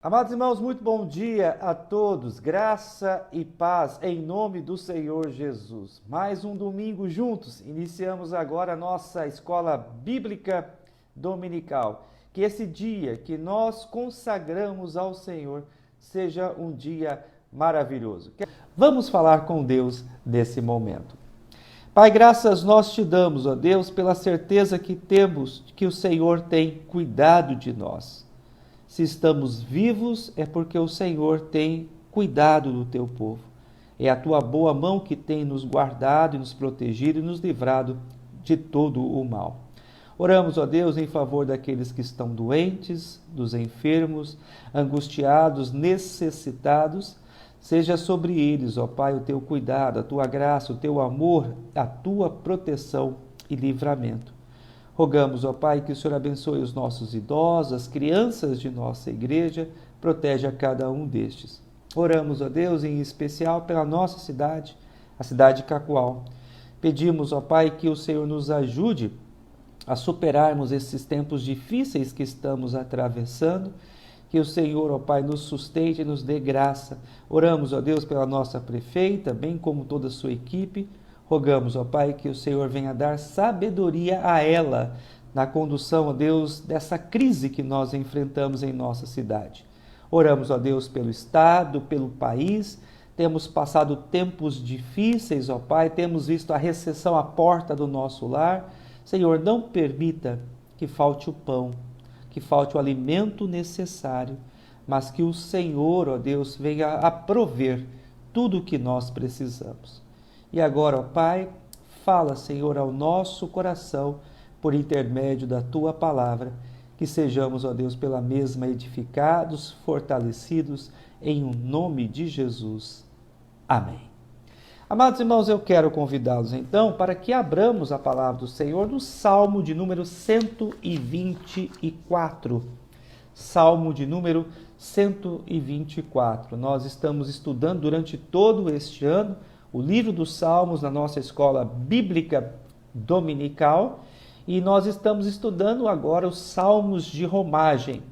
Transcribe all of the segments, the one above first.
Amados irmãos, muito bom dia a todos, graça e paz em nome do Senhor Jesus. Mais um domingo juntos, iniciamos agora a nossa escola bíblica dominical. Que esse dia que nós consagramos ao Senhor seja um dia maravilhoso. Vamos falar com Deus nesse momento. Pai, graças nós te damos, ó Deus, pela certeza que temos que o Senhor tem cuidado de nós. Se estamos vivos, é porque o Senhor tem cuidado do teu povo. É a tua boa mão que tem nos guardado e nos protegido e nos livrado de todo o mal. Oramos, ó Deus, em favor daqueles que estão doentes, dos enfermos, angustiados, necessitados. Seja sobre eles, ó Pai, o teu cuidado, a tua graça, o teu amor, a tua proteção e livramento. Rogamos, ó Pai, que o Senhor abençoe os nossos idosos, as crianças de nossa igreja, protege a cada um destes. Oramos, ó Deus, em especial pela nossa cidade, a cidade de Cacoal. Pedimos, ó Pai, que o Senhor nos ajude a superarmos esses tempos difíceis que estamos atravessando, que o Senhor, ó Pai, nos sustente e nos dê graça. Oramos, ó Deus, pela nossa prefeita, bem como toda a sua equipe. Rogamos, ó Pai, que o Senhor venha dar sabedoria a ela na condução, ó Deus, dessa crise que nós enfrentamos em nossa cidade. Oramos, ó Deus, pelo Estado, pelo país. Temos passado tempos difíceis, ó Pai, temos visto a recessão à porta do nosso lar. Senhor, não permita que falte o pão, que falte o alimento necessário, mas que o Senhor, ó Deus, venha a prover tudo o que nós precisamos. E agora, ó Pai, fala, Senhor, ao nosso coração, por intermédio da Tua palavra, que sejamos, ó Deus, pela mesma edificados, fortalecidos, em o nome de Jesus. Amém. Amados irmãos, eu quero convidá-los, então, para que abramos a palavra do Senhor no Salmo de número 124. Salmo de número 124. Nós estamos estudando durante todo este ano o livro dos Salmos na nossa escola bíblica dominical e nós estamos estudando agora os Salmos de romagem.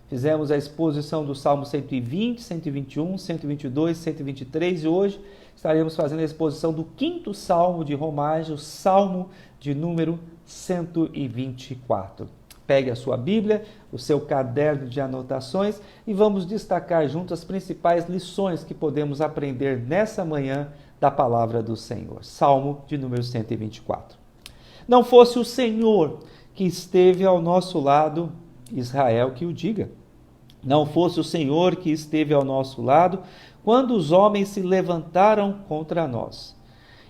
Fizemos a exposição do Salmo 120, 121, 122, 123 e hoje estaremos fazendo a exposição do quinto Salmo de romagem, o Salmo de número 124. Pegue a sua Bíblia, o seu caderno de anotações e vamos destacar juntos as principais lições que podemos aprender nessa manhã da palavra do Senhor. Salmo de número 124. Não fosse o Senhor que esteve ao nosso lado, Israel que o diga. Não fosse o Senhor que esteve ao nosso lado, quando os homens se levantaram contra nós.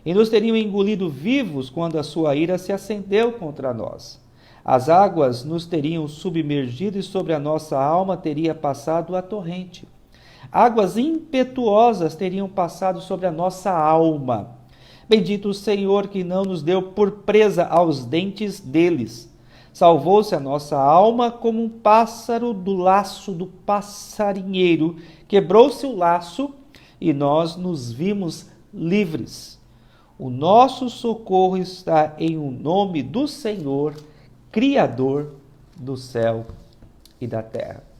E nos teriam engolido vivos quando a sua ira se acendeu contra nós. As águas nos teriam submergido e sobre a nossa alma teria passado a torrente. Águas impetuosas teriam passado sobre a nossa alma. Bendito o Senhor que não nos deu por presa aos dentes deles. Salvou-se a nossa alma como um pássaro do laço do passarinheiro. Quebrou-se o laço e nós nos vimos livres. O nosso socorro está em o nome do Senhor, Criador do céu e da terra.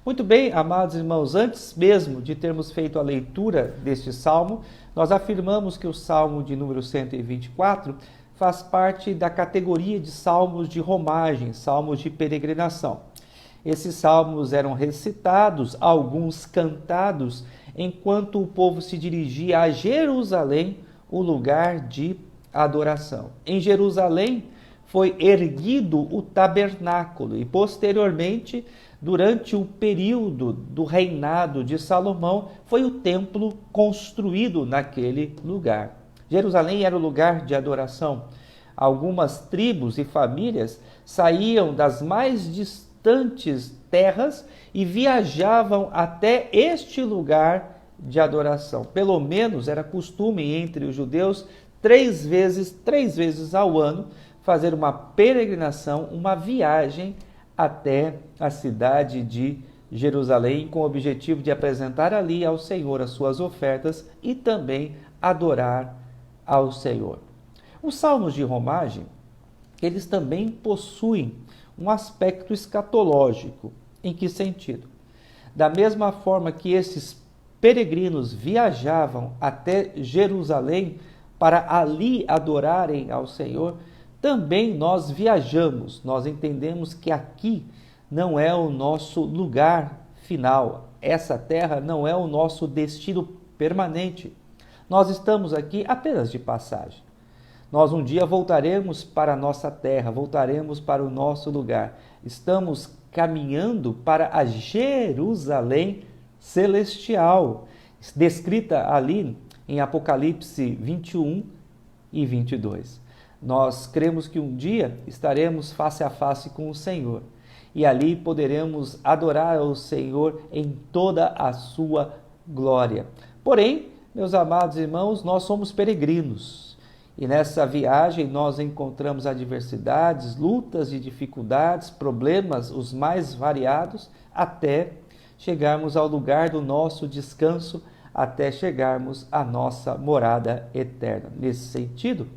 Muito bem, amados irmãos, antes mesmo de termos feito a leitura deste salmo, nós afirmamos que o salmo de número 124 faz parte da categoria de salmos de romagem, salmos de peregrinação. Esses salmos eram recitados, alguns cantados, enquanto o povo se dirigia a Jerusalém, o lugar de adoração. Em Jerusalém foi erguido o tabernáculo e, posteriormente, durante o período do reinado de Salomão, foi o templo construído naquele lugar. Jerusalém era o lugar de adoração. Algumas tribos e famílias saíam das mais distantes terras e viajavam até este lugar de adoração. Pelo menos era costume entre os judeus três vezes ao ano fazer uma peregrinação, uma viagem até a cidade de Jerusalém, com o objetivo de apresentar ali ao Senhor as suas ofertas e também adorar ao Senhor. Os salmos de romagem, eles também possuem um aspecto escatológico. Em que sentido? Da mesma forma que esses peregrinos viajavam até Jerusalém para ali adorarem ao Senhor, também nós viajamos. Nós entendemos que aqui não é o nosso lugar final. Essa terra não é o nosso destino permanente. Nós estamos aqui apenas de passagem. Nós um dia voltaremos para a nossa terra, voltaremos para o nosso lugar. Estamos caminhando para a Jerusalém celestial, descrita ali em Apocalipse 21 e 22. Nós cremos que um dia estaremos face a face com o Senhor e ali poderemos adorar o Senhor em toda a sua glória. Porém, meus amados irmãos, nós somos peregrinos e nessa viagem nós encontramos adversidades, lutas e dificuldades, problemas os mais variados, até chegarmos ao lugar do nosso descanso, até chegarmos à nossa morada eterna. Nesse sentido,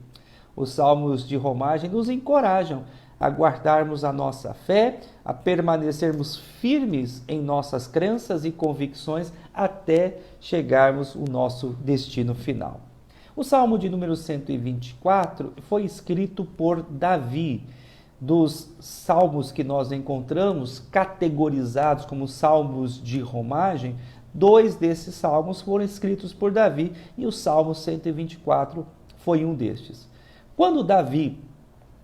os salmos de romagem nos encorajam a guardarmos a nossa fé, a permanecermos firmes em nossas crenças e convicções até chegarmos ao nosso destino final. O Salmo de número 124 foi escrito por Davi. Dos salmos que nós encontramos categorizados como salmos de romagem, 2 desses salmos foram escritos por Davi e o Salmo 124 foi um destes. Quando Davi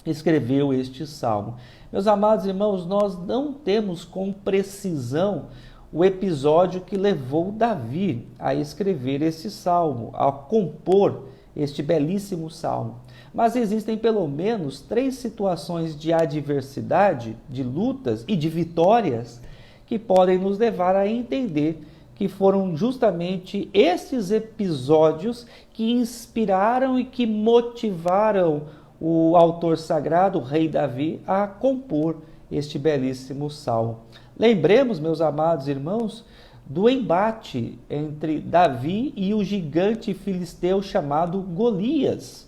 escreveu este salmo, meus amados irmãos, nós não temos com precisão o episódio que levou Davi a escrever esse salmo, a compor este belíssimo salmo. Mas existem pelo menos 3 situações de adversidade, de lutas e de vitórias que podem nos levar a entender que foram justamente esses episódios que inspiraram e que motivaram o autor sagrado, o rei Davi, a compor este belíssimo salmo. Lembremos, meus amados irmãos, do embate entre Davi e o gigante filisteu chamado Golias.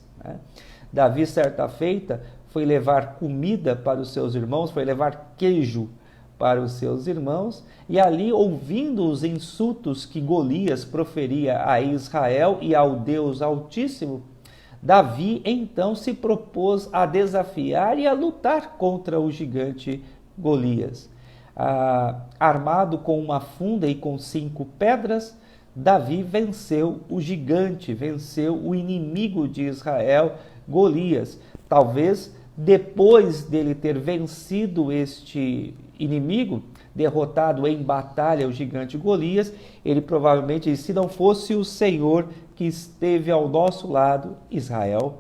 Davi, certa feita, foi levar comida para os seus irmãos, foi levar queijo para os seus irmãos, e ali, ouvindo os insultos que Golias proferia a Israel e ao Deus Altíssimo, Davi então se propôs a desafiar e a lutar contra o gigante Golias. Armado com uma funda e com 5 pedras, Davi venceu o gigante, venceu o inimigo de Israel, Golias. Talvez depois dele ter vencido este inimigo, derrotado em batalha o gigante Golias, ele provavelmente, se não fosse o Senhor que esteve ao nosso lado, Israel,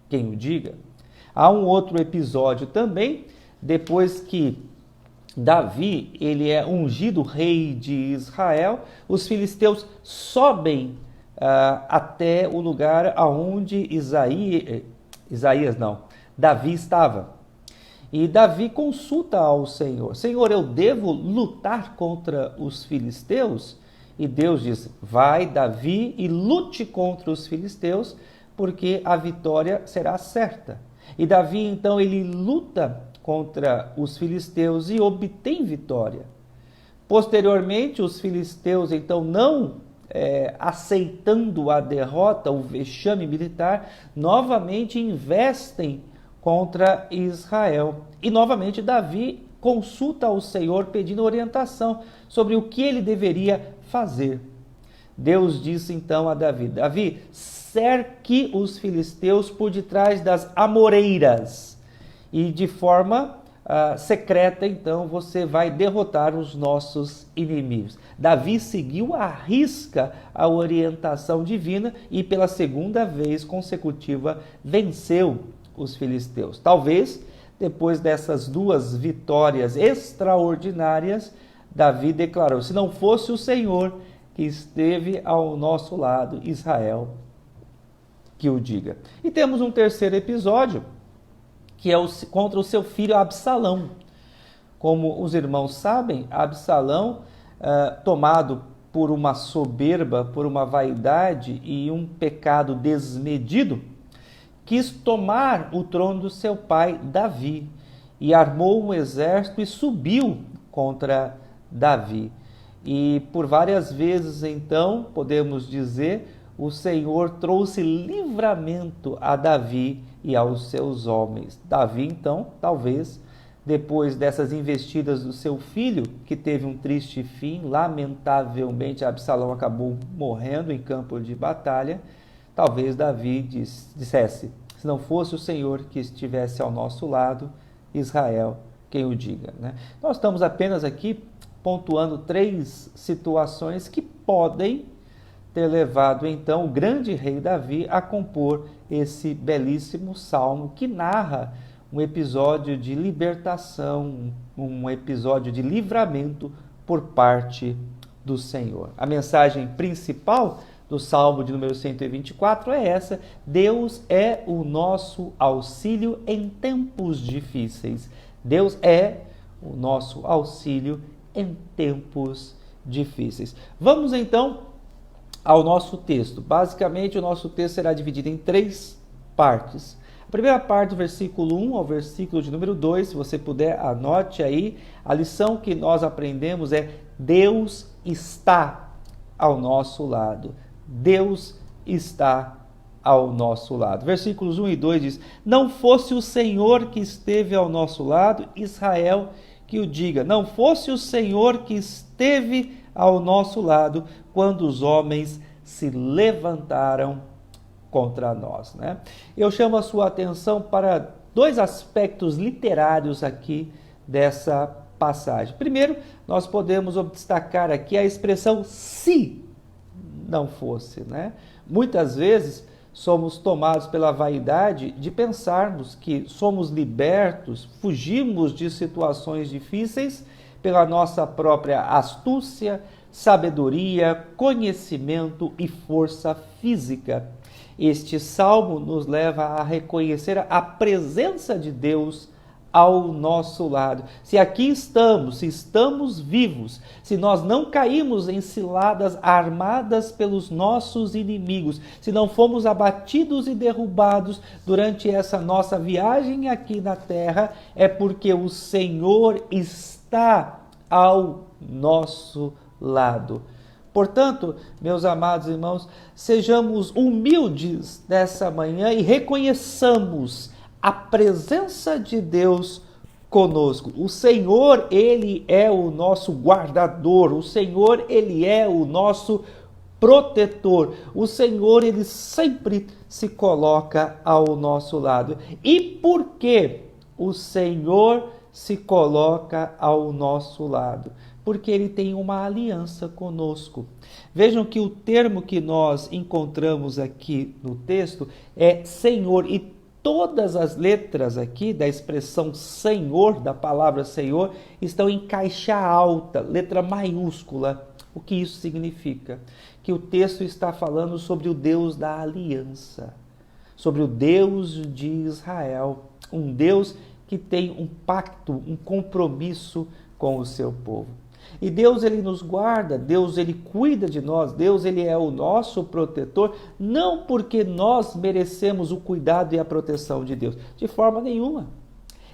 quem o diga. Há um outro episódio também, depois que Davi, ele é ungido rei de Israel, os filisteus sobem até o lugar aonde Davi estava. E Davi consulta ao Senhor: Senhor, eu devo lutar contra os filisteus? E Deus diz: vai, Davi, e lute contra os filisteus, porque a vitória será certa. E Davi, então, ele luta contra os filisteus e obtém vitória. Posteriormente, os filisteus, então, não aceitando a derrota, o vexame militar, novamente investem contra Israel. E novamente Davi consulta ao Senhor pedindo orientação sobre o que ele deveria fazer. Deus disse então a Davi: Davi, cerque os filisteus por detrás das amoreiras e de forma secreta, então, você vai derrotar os nossos inimigos. Davi seguiu à risca a orientação divina e pela segunda vez consecutiva venceu os filisteus. Talvez, depois dessas 2 vitórias extraordinárias, Davi declarou: se não fosse o Senhor que esteve ao nosso lado, Israel, que o diga. E temos um terceiro episódio, que é contra o seu filho Absalão. Como os irmãos sabem, Absalão, tomado por uma soberba, por uma vaidade e um pecado desmedido, quis tomar o trono do seu pai Davi e armou um exército e subiu contra Davi. E por várias vezes, então, podemos dizer, o Senhor trouxe livramento a Davi e aos seus homens. Davi, então, talvez, depois dessas investidas do seu filho, que teve um triste fim, lamentavelmente Absalão acabou morrendo em campo de batalha, talvez Davi dissesse, se não fosse o Senhor que estivesse ao nosso lado, Israel, quem o diga, né? Nós estamos apenas aqui pontuando 3 situações que podem ter levado então o grande rei Davi a compor esse belíssimo salmo que narra um episódio de libertação, um episódio de livramento por parte do Senhor. A mensagem principal do Salmo de número 124 é essa: Deus é o nosso auxílio em tempos difíceis. Deus é o nosso auxílio em tempos difíceis. Vamos então ao nosso texto. Basicamente, o nosso texto será dividido em 3 partes. A primeira parte, do versículo 1 ao versículo de número 2, se você puder, anote aí. A lição que nós aprendemos é: Deus está ao nosso lado. Deus está ao nosso lado. Versículos 1 e 2 diz: não fosse o Senhor que esteve ao nosso lado, Israel que o diga. Não fosse o Senhor que esteve ao nosso lado quando os homens se levantaram contra nós, né? Eu chamo a sua atenção para 2 aspectos literários aqui dessa passagem. Primeiro, nós podemos destacar aqui a expressão se não fosse, né? Muitas vezes somos tomados pela vaidade de pensarmos que somos libertos, fugimos de situações difíceis pela nossa própria astúcia, sabedoria, conhecimento e força física. Este salmo nos leva a reconhecer a presença de Deus ao nosso lado. Se aqui estamos, se estamos vivos, se nós não caímos em ciladas armadas pelos nossos inimigos, se não fomos abatidos e derrubados durante essa nossa viagem aqui na terra, é porque o Senhor está ao nosso lado. Portanto, meus amados irmãos, sejamos humildes nessa manhã e reconheçamos a presença de Deus conosco. O Senhor, Ele é o nosso guardador. O Senhor, Ele é o nosso protetor. O Senhor, Ele sempre se coloca ao nosso lado. E por que o Senhor se coloca ao nosso lado? Porque Ele tem uma aliança conosco. Vejam que o termo que nós encontramos aqui no texto é Senhor, e todas as letras aqui da expressão Senhor, da palavra Senhor, estão em caixa alta, letra maiúscula. O que isso significa? Que o texto está falando sobre o Deus da aliança, sobre o Deus de Israel, um Deus que tem um pacto, um compromisso com o seu povo. E Deus, Ele nos guarda, Deus, Ele cuida de nós, Deus, Ele é o nosso protetor, não porque nós merecemos o cuidado e a proteção de Deus, de forma nenhuma.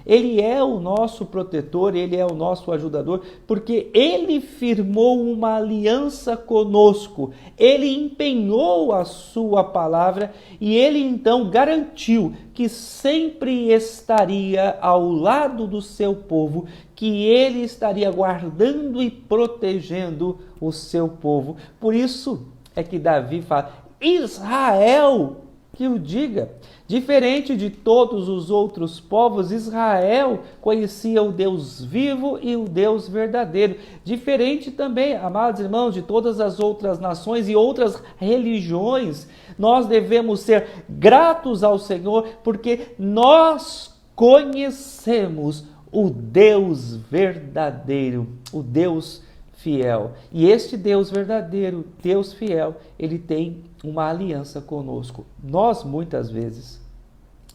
Ele é o nosso protetor, Ele é o nosso ajudador, porque Ele firmou uma aliança conosco, Ele empenhou a sua palavra e Ele então garantiu que sempre estaria ao lado do seu povo, que Ele estaria guardando e protegendo o seu povo. Por isso é que Davi fala: Israel que o diga. Diferente de todos os outros povos, Israel conhecia o Deus vivo e o Deus verdadeiro. Diferente também, amados irmãos, de todas as outras nações e outras religiões, nós devemos ser gratos ao Senhor porque nós conhecemos o Deus verdadeiro, o Deus fiel. E este Deus verdadeiro, Deus fiel, Ele tem uma aliança conosco. Nós, muitas vezes,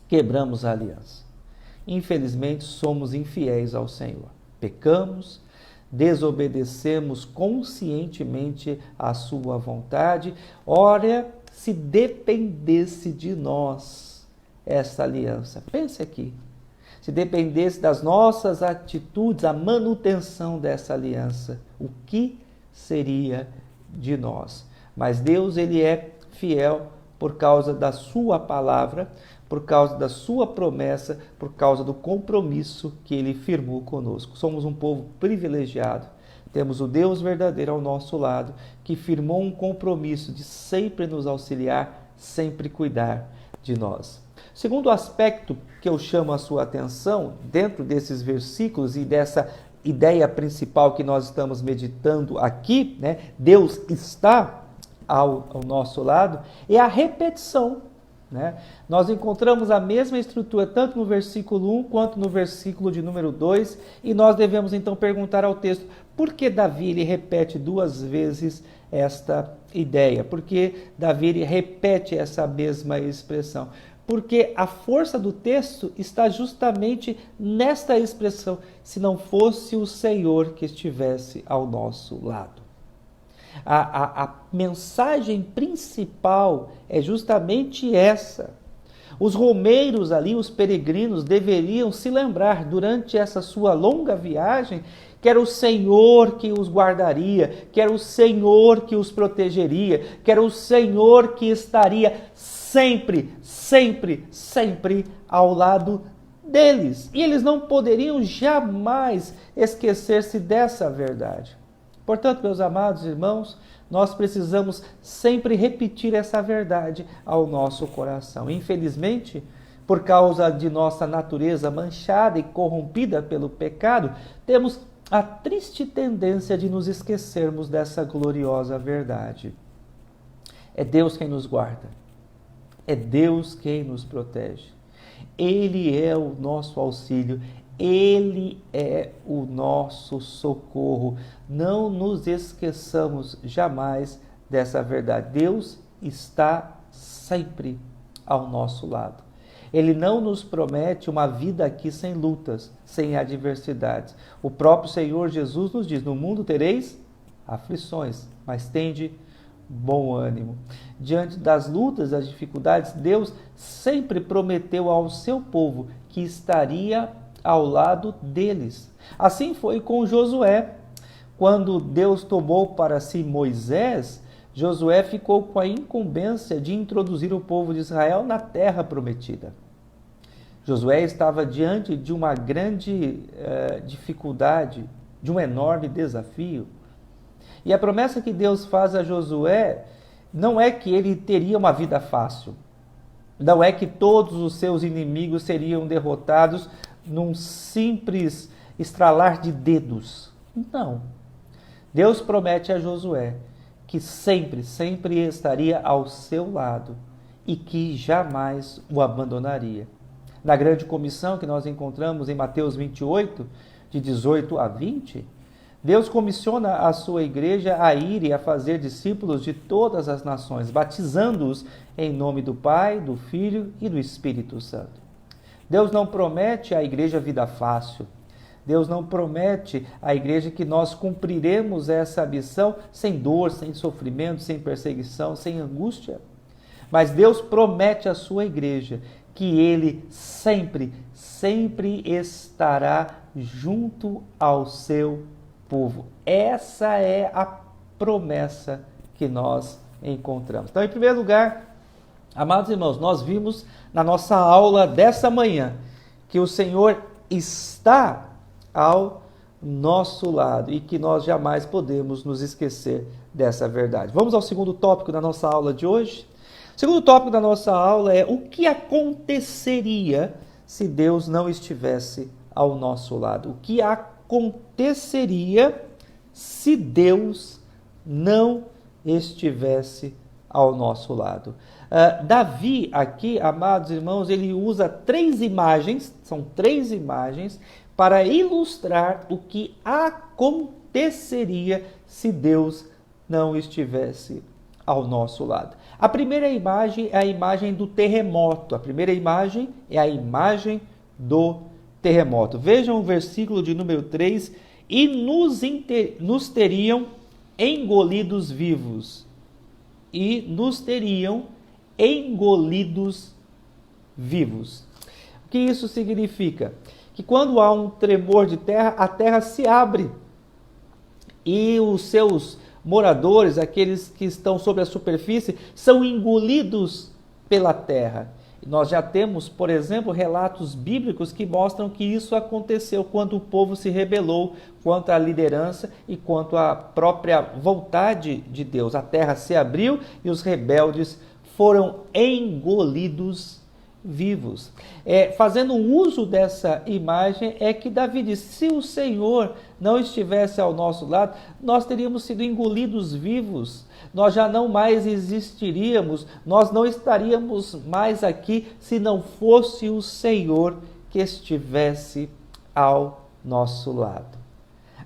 quebramos a aliança. Infelizmente, somos infiéis ao Senhor. Pecamos, desobedecemos conscientemente a sua vontade. Ora, se dependesse de nós essa aliança. Pense aqui. Se dependesse das nossas atitudes, a manutenção dessa aliança, o que seria de nós? Mas Deus, ele é fiel por causa da sua palavra, por causa da sua promessa, por causa do compromisso que ele firmou conosco. Somos um povo privilegiado. Temos o Deus verdadeiro ao nosso lado, que firmou um compromisso de sempre nos auxiliar, sempre cuidar de nós. Segundo aspecto que eu chamo a sua atenção, dentro desses versículos e dessa ideia principal que nós estamos meditando aqui, né? Deus está ao nosso lado, é a repetição. Né? Nós encontramos a mesma estrutura tanto no versículo 1 quanto no versículo de número 2, e nós devemos então perguntar ao texto, por que Davi ele repete duas vezes esta ideia? Por que Davi ele repete essa mesma expressão? Porque a força do texto está justamente nesta expressão, se não fosse o Senhor que estivesse ao nosso lado. A mensagem principal é justamente essa. Os romeiros ali, os peregrinos, deveriam se lembrar durante essa sua longa viagem que era o Senhor que os guardaria, que era o Senhor que os protegeria, que era o Senhor que estaria sempre, sempre, sempre ao lado deles. E eles não poderiam jamais esquecer-se dessa verdade. Portanto, meus amados irmãos, nós precisamos sempre repetir essa verdade ao nosso coração. Infelizmente, por causa de nossa natureza manchada e corrompida pelo pecado, temos a triste tendência de nos esquecermos dessa gloriosa verdade. É Deus quem nos guarda. É Deus quem nos protege. Ele é o nosso auxílio. Ele é o nosso socorro. Não nos esqueçamos jamais dessa verdade. Deus está sempre ao nosso lado. Ele não nos promete uma vida aqui sem lutas, sem adversidades. O próprio Senhor Jesus nos diz, no mundo tereis aflições, mas tende bom ânimo. Diante das lutas, das dificuldades, Deus sempre prometeu ao seu povo que estaria ao lado deles. Assim foi com Josué. Quando Deus tomou para si Moisés, Josué ficou com a incumbência de introduzir o povo de Israel na terra prometida. Josué estava diante de uma grande dificuldade, de um enorme desafio. E a promessa que Deus faz a Josué não é que ele teria uma vida fácil. Não é que todos os seus inimigos seriam derrotados num simples estralar de dedos. Não. Deus promete a Josué que sempre, sempre estaria ao seu lado e que jamais o abandonaria. Na grande comissão que nós encontramos em Mateus 28, de 18 a 20, Deus comissiona a sua igreja a ir e a fazer discípulos de todas as nações, batizando-os em nome do Pai, do Filho e do Espírito Santo. Deus não promete à igreja vida fácil. Deus não promete à igreja que nós cumpriremos essa missão sem dor, sem sofrimento, sem perseguição, sem angústia. Mas Deus promete à sua igreja que Ele sempre, sempre estará junto ao seu povo. Essa é a promessa que nós encontramos. Então, em primeiro lugar, amados irmãos, nós vimos na nossa aula dessa manhã que o Senhor está ao nosso lado e que nós jamais podemos nos esquecer dessa verdade. Vamos ao segundo tópico da nossa aula de hoje. O segundo tópico da nossa aula é o que aconteceria se Deus não estivesse ao nosso lado. O que aconteceria se Deus não estivesse ao nosso lado. Davi aqui, amados irmãos, ele usa três imagens, são três imagens, para ilustrar o que aconteceria se Deus não estivesse ao nosso lado. A primeira imagem é a imagem do terremoto. A primeira imagem é a imagem do terremoto. Vejam o versículo de número 3. E nos teriam engolidos vivos. E nos teriam engolidos vivos. O que isso significa? Que quando há um tremor de terra, a terra se abre e os seus moradores, aqueles que estão sobre a superfície, são engolidos pela terra. Nós já temos, por exemplo, relatos bíblicos que mostram que isso aconteceu quando o povo se rebelou contra a liderança e contra a própria vontade de Deus. A terra se abriu e os rebeldes foram engolidos vivos. Fazendo uso dessa imagem é que Davi diz: se o Senhor não estivesse ao nosso lado, nós teríamos sido engolidos vivos, nós já não mais existiríamos, nós não estaríamos mais aqui se não fosse o Senhor que estivesse ao nosso lado.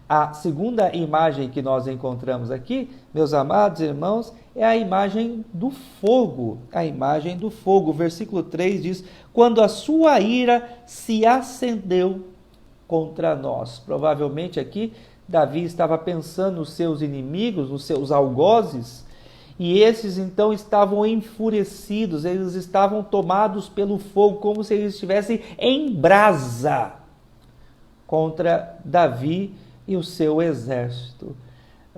A segunda imagem que nós encontramos aqui, meus amados irmãos, é a imagem do fogo. A imagem do fogo. O versículo 3 diz: quando a sua ira se acendeu contra nós. Provavelmente aqui Davi estava pensando nos seus inimigos, nos seus algozes, e esses então estavam enfurecidos, eles estavam tomados pelo fogo, como se eles estivessem em brasa contra Davi e o seu exército.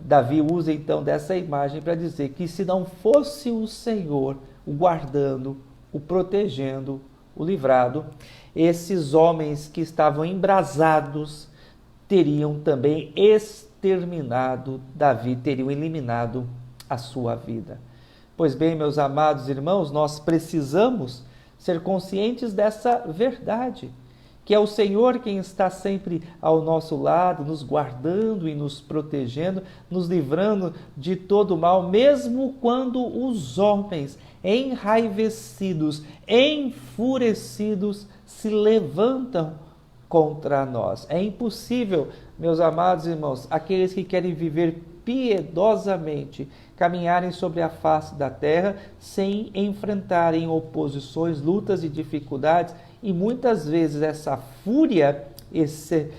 Davi usa então dessa imagem para dizer que se não fosse o Senhor o guardando, o protegendo, o livrado, esses homens que estavam embrasados teriam também exterminado Davi, teriam eliminado a sua vida. Pois bem, meus amados irmãos, nós precisamos ser conscientes dessa verdade, que é o Senhor quem está sempre ao nosso lado, nos guardando e nos protegendo, nos livrando de todo mal, mesmo quando os homens enraivecidos, enfurecidos, se levantam contra nós. É impossível, meus amados irmãos, aqueles que querem viver piedosamente, caminharem sobre a face da terra sem enfrentarem oposições, lutas e dificuldades, e muitas vezes essa fúria, esse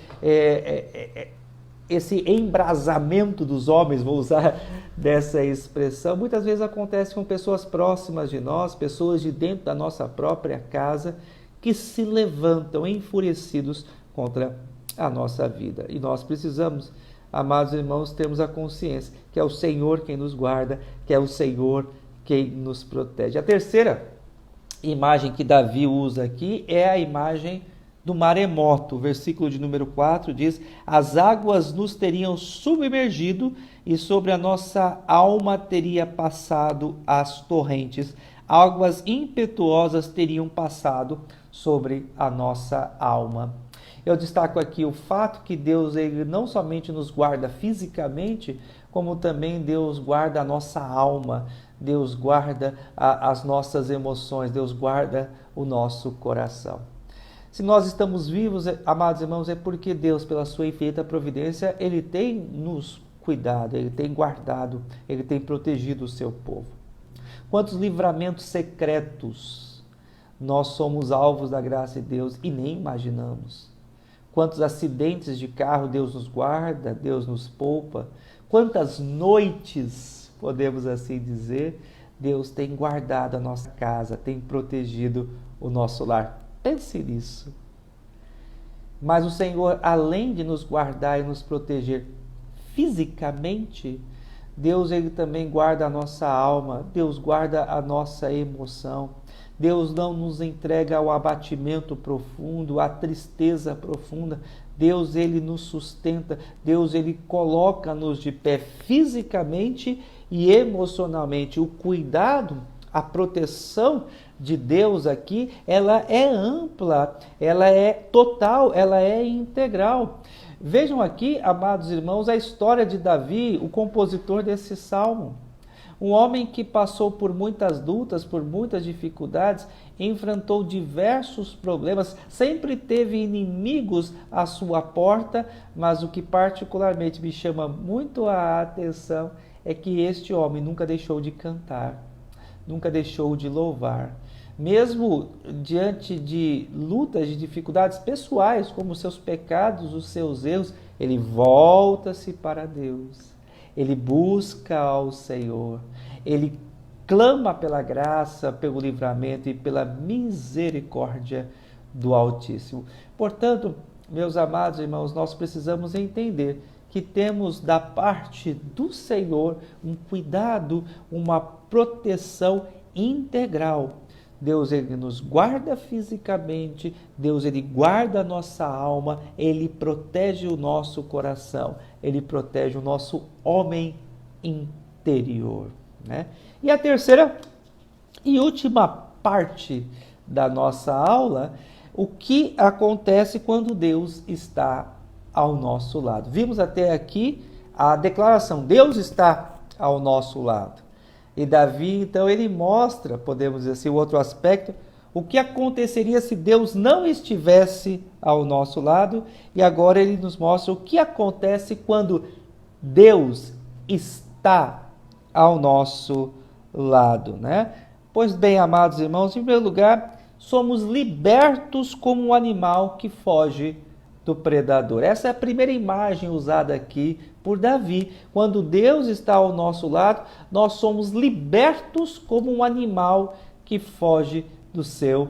embrasamento dos homens, vou usar dessa expressão, muitas vezes acontece com pessoas próximas de nós, pessoas de dentro da nossa própria casa, que se levantam enfurecidos contra a nossa vida. E nós precisamos, amados irmãos, termos a consciência que é o Senhor quem nos guarda, que é o Senhor quem nos protege. A terceira imagem que Davi usa aqui é a imagem do maremoto. O versículo de número 4 diz: as águas nos teriam submergido e sobre a nossa alma teria passado as torrentes. Águas impetuosas teriam passado sobre a nossa alma. Eu destaco aqui o fato que Deus, ele não somente nos guarda fisicamente, como também Deus guarda a nossa alma, Deus guarda as nossas emoções, Deus guarda o nosso coração. Se nós estamos vivos, amados irmãos, é porque Deus, pela sua infinita providência, ele tem nos cuidado, ele tem guardado, ele tem protegido o seu povo. Quantos livramentos secretos nós somos alvos da graça de Deus e nem imaginamos. Quantos acidentes de carro Deus nos guarda, Deus nos poupa. Quantas noites, podemos assim dizer, Deus tem guardado a nossa casa, tem protegido o nosso lar. Pense nisso. Mas o Senhor, além de nos guardar e nos proteger fisicamente, Deus, ele também guarda a nossa alma, Deus guarda a nossa emoção. Deus não nos entrega ao abatimento profundo, à tristeza profunda. Deus, ele nos sustenta. Deus, ele coloca-nos de pé fisicamente e emocionalmente. O cuidado, a proteção de Deus aqui, ela é ampla, ela é total, ela é integral. Vejam aqui, amados irmãos, a história de Davi, o compositor desse salmo. Um homem que passou por muitas lutas, por muitas dificuldades, enfrentou diversos problemas, sempre teve inimigos à sua porta, mas o que particularmente me chama muito a atenção é que este homem nunca deixou de cantar, nunca deixou de louvar. Mesmo diante de lutas, de dificuldades pessoais, como os seus pecados, os seus erros, ele volta-se para Deus. Ele busca ao Senhor, ele clama pela graça, pelo livramento e pela misericórdia do Altíssimo. Portanto, meus amados irmãos, nós precisamos entender que temos da parte do Senhor um cuidado, uma proteção integral. Deus, ele nos guarda fisicamente, Deus, ele guarda a nossa alma, ele protege o nosso coração, ele protege o nosso homem interior, né? E a terceira e última parte da nossa aula, o que acontece quando Deus está ao nosso lado. Vimos até aqui a declaração, Deus está ao nosso lado. E Davi, então, ele mostra, podemos dizer assim, o outro aspecto, o que aconteceria se Deus não estivesse ao nosso lado, e agora ele nos mostra o que acontece quando Deus está ao nosso lado, né? Pois bem, amados irmãos, em primeiro lugar, somos libertos como um animal que foge do predador. Essa é a primeira imagem usada aqui por Davi. Quando Deus está ao nosso lado, nós somos libertos como um animal que foge do seu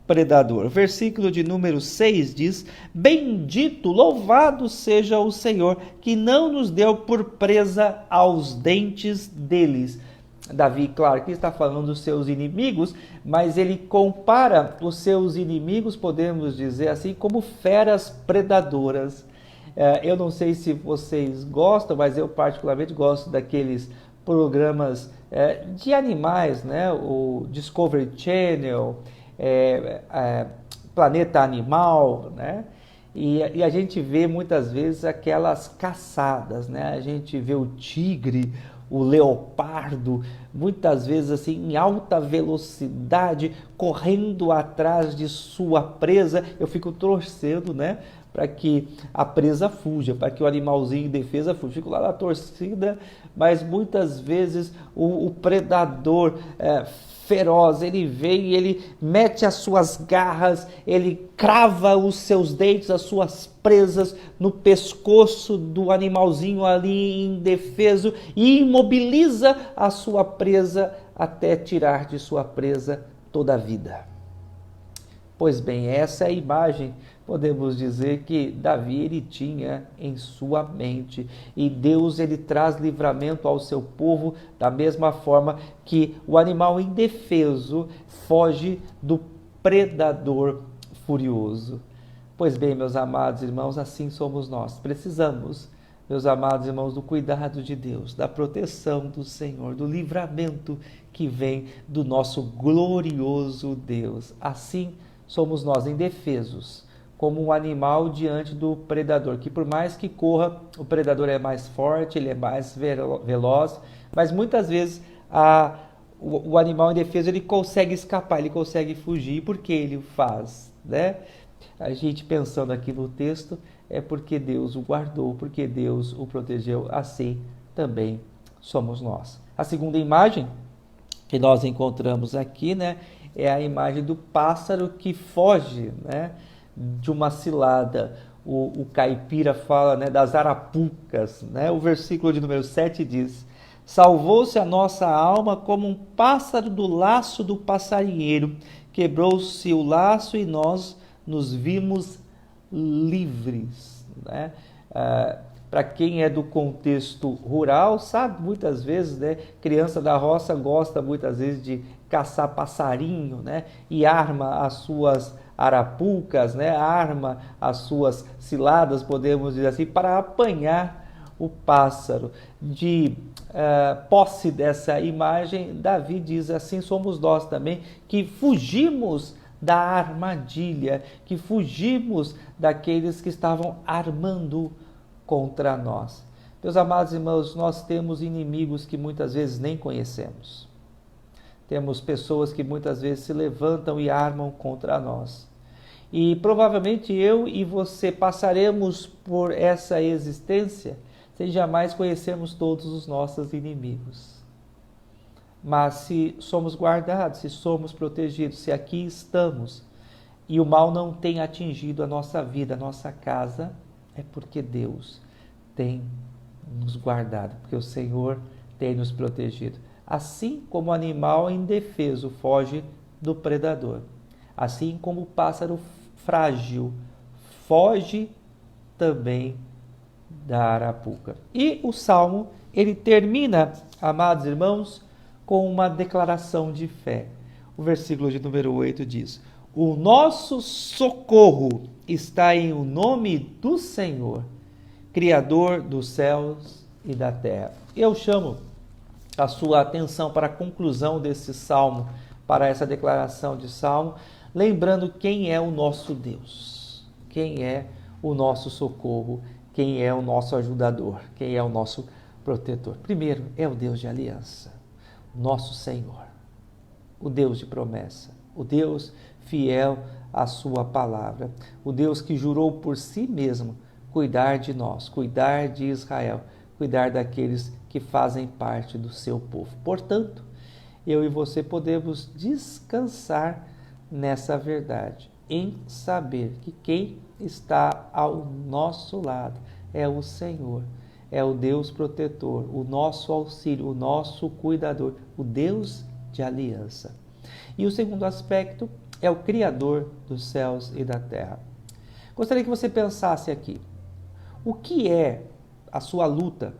predador. O versículo de número 6 diz: Bendito, louvado seja o Senhor, que não nos deu por presa aos dentes deles. Davi, claro, que está falando dos seus inimigos, mas ele compara os seus inimigos, podemos dizer assim, como feras predadoras. Eu não sei se vocês gostam, mas eu particularmente gosto daqueles programas de animais, né? O Discovery Channel, Planeta Animal, né? E a gente vê muitas vezes aquelas caçadas, né? A gente vê o tigre, o leopardo, muitas vezes assim em alta velocidade, correndo atrás de sua presa. Eu fico torcendo, né, para que a presa fuja, para que o animalzinho em defesa fuja. Fico lá na torcida, mas muitas vezes o predador feroz, ele vem e ele mete as suas garras, ele crava os seus dentes, as suas presas no pescoço do animalzinho ali indefeso e imobiliza a sua presa até tirar de sua presa toda a vida. Pois bem, essa é a imagem, podemos dizer, que Davi ele tinha em sua mente. E Deus ele traz livramento ao seu povo da mesma forma que o animal indefeso foge do predador furioso. Pois bem, meus amados irmãos, assim somos nós. Precisamos, meus amados irmãos, do cuidado de Deus, da proteção do Senhor, do livramento que vem do nosso glorioso Deus. Assim somos nós indefesos, como um animal diante do predador, que por mais que corra, o predador é mais forte, ele é mais veloz, mas muitas vezes o animal indefeso ele consegue escapar, ele consegue fugir. Por que ele o faz, né? A gente pensando aqui no texto, é porque Deus o guardou, porque Deus o protegeu, assim também somos nós. A segunda imagem que nós encontramos aqui, né, é a imagem do pássaro que foge, né, de uma cilada. O caipira fala, né, das arapucas, né? O versículo de número 7 diz: Salvou-se a nossa alma como um pássaro do laço do passarinheiro, quebrou-se o laço e nós nos vimos livres, né? Para quem é do contexto rural, sabe, muitas vezes, né, criança da roça gosta muitas vezes de caçar passarinho, né, e arma as suas arapucas, né, arma as suas ciladas, podemos dizer assim, para apanhar o pássaro. De posse dessa imagem, Davi diz: assim somos nós também, que fugimos da armadilha, que fugimos daqueles que estavam armando contra nós. Meus amados irmãos, nós temos inimigos que muitas vezes nem conhecemos. Temos pessoas que muitas vezes se levantam e armam contra nós. E provavelmente eu e você passaremos por essa existência sem jamais conhecermos todos os nossos inimigos. Mas se somos guardados, se somos protegidos, se aqui estamos e o mal não tem atingido a nossa vida, a nossa casa, é porque Deus tem nos guardado, porque o Senhor tem nos protegido. Assim como o animal indefeso foge do predador, assim como o pássaro frágil foge também da Arapuca. E o Salmo, ele termina, amados irmãos, com uma declaração de fé. O versículo de número 8 diz: o nosso socorro está em o nome do Senhor, Criador dos céus e da terra. Eu chamo a sua atenção para a conclusão desse salmo, para essa declaração de salmo, lembrando quem é o nosso Deus, quem é o nosso socorro, quem é o nosso ajudador, quem é o nosso protetor. Primeiro, é o Deus de aliança, nosso Senhor, o Deus de promessa, o Deus fiel à sua palavra, o Deus que jurou por si mesmo cuidar de nós, cuidar de Israel, cuidar daqueles que fazem parte do seu povo. Portanto, eu e você podemos descansar nessa verdade, em saber que quem está ao nosso lado é o Senhor, é o Deus protetor, o nosso auxílio, o nosso cuidador, o Deus de aliança. E o segundo aspecto é o Criador dos céus e da terra. Gostaria que você pensasse aqui, o que é a sua luta,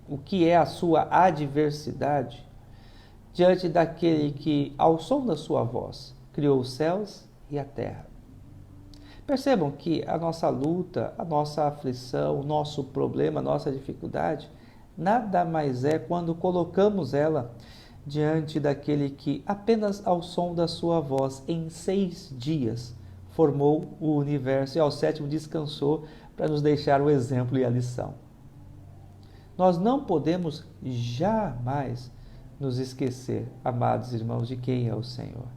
o que é a sua adversidade diante daquele que, ao som da sua voz, criou os céus e a terra? Percebam que a nossa luta, a nossa aflição, o nosso problema, a nossa dificuldade, nada mais é quando colocamos ela diante daquele que, apenas ao som da sua voz, em 6 dias, formou o universo e ao 7º descansou para nos deixar o exemplo e a lição. Nós não podemos jamais nos esquecer, amados irmãos, de quem é o Senhor,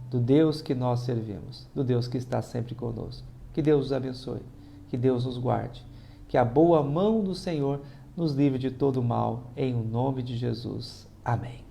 do Deus que nós servimos, do Deus que está sempre conosco. Que Deus os abençoe, que Deus nos guarde, que a boa mão do Senhor nos livre de todo mal, em o nome de Jesus. Amém.